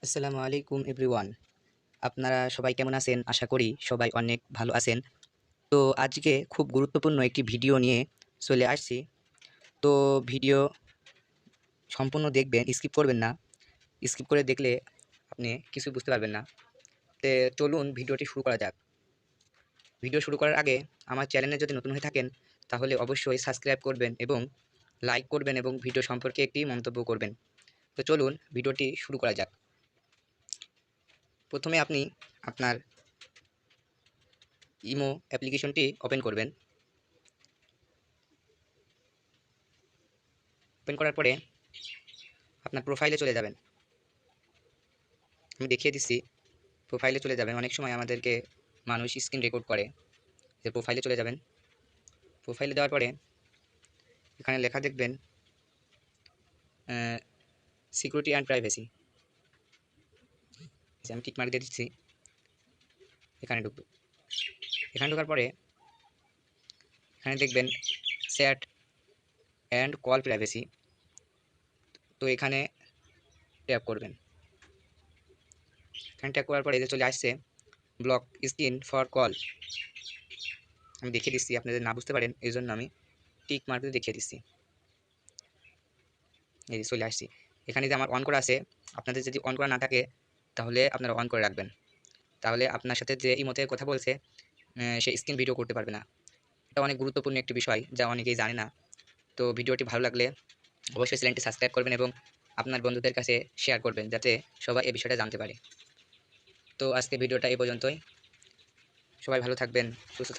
আসসালামু আলাইকুম এভরিওয়ান। আপনারা সবাই কেমন আছেন? আশা করি সবাই অনেক ভালো আছেন। তো আজকে খুব গুরুত্বপূর্ণ একটি ভিডিও নিয়ে চলে আসছি। তো ভিডিও সম্পূর্ণ দেখবেন, স্কিপ করবেন না। স্কিপ করে দেখলে আপনি কিছুই বুঝতে পারবেন না। চলুন ভিডিওটি শুরু করা যাক। ভিডিও শুরু করার আগে আমার চ্যানেলে যদি নতুন হয়ে থাকেন তাহলে অবশ্যই সাবস্ক্রাইব করবেন এবং লাইক করবেন এবং ভিডিও সম্পর্কে একটি মন্তব্য করবেন। তো চলুন ভিডিওটি শুরু করা যাক। প্রথমে আপনি আপনার ইমো অ্যাপ্লিকেশনটি ওপেন করবেন। ওপেন করার পরে আপনার প্রোফাইলে চলে যাবেন। আমি দেখিয়ে দিচ্ছি, প্রোফাইলে চলে যাবেন। অনেক সময় আমাদেরকে মানুষ স্ক্রিন রেকর্ড করে। যে প্রোফাইলে চলে যাবেন। প্রোফাইলে যাওয়ার পরে এখানে লেখা দেখবেন সিকিউরিটি অ্যান্ড প্রাইভেসি। আমি টিক মার্ক দিয়ে দিচ্ছি। এখানে ঢুকবো। এখানে ঢোকার পরে এখানে দেখবেন চ্যাট অ্যান্ড কল প্রাইভেসি। তো এখানে ট্যাপ করবেন। এখানে ট্যাপ করার পরে যে চলে আসছে ব্লক স্ক্রিন ফর কল। আমি দেখিয়ে দিচ্ছি, আপনাদের না বুঝতে পারেন এই জন্য আমি টিক মার্ক দিয়ে দেখিয়ে দিচ্ছি। এই যে চলে আসছি। এখানে যে আমার অন করা আছে, আপনাদের যদি অন করা না থাকে তাহলে আপনারা অন করে রাখবেন। তাহলে আপনার সাথে যে ইমোতে কথা বলছে সে স্ক্রিন ভিডিও করতে পারবে না। এটা অনেক গুরুত্বপূর্ণ একটি বিষয় যা অনেকেই জানে না। তো ভিডিওটি ভালো লাগলে অবশ্যই চ্যানেলটি সাবস্ক্রাইব করবেন এবং আপনার বন্ধুদের কাছে শেয়ার করবেন যাতে সবাই এই বিষয়টা জানতে পারে। তো আজকে ভিডিওটা এই পর্যন্তই। সবাই ভালো থাকবেন, সুস্থ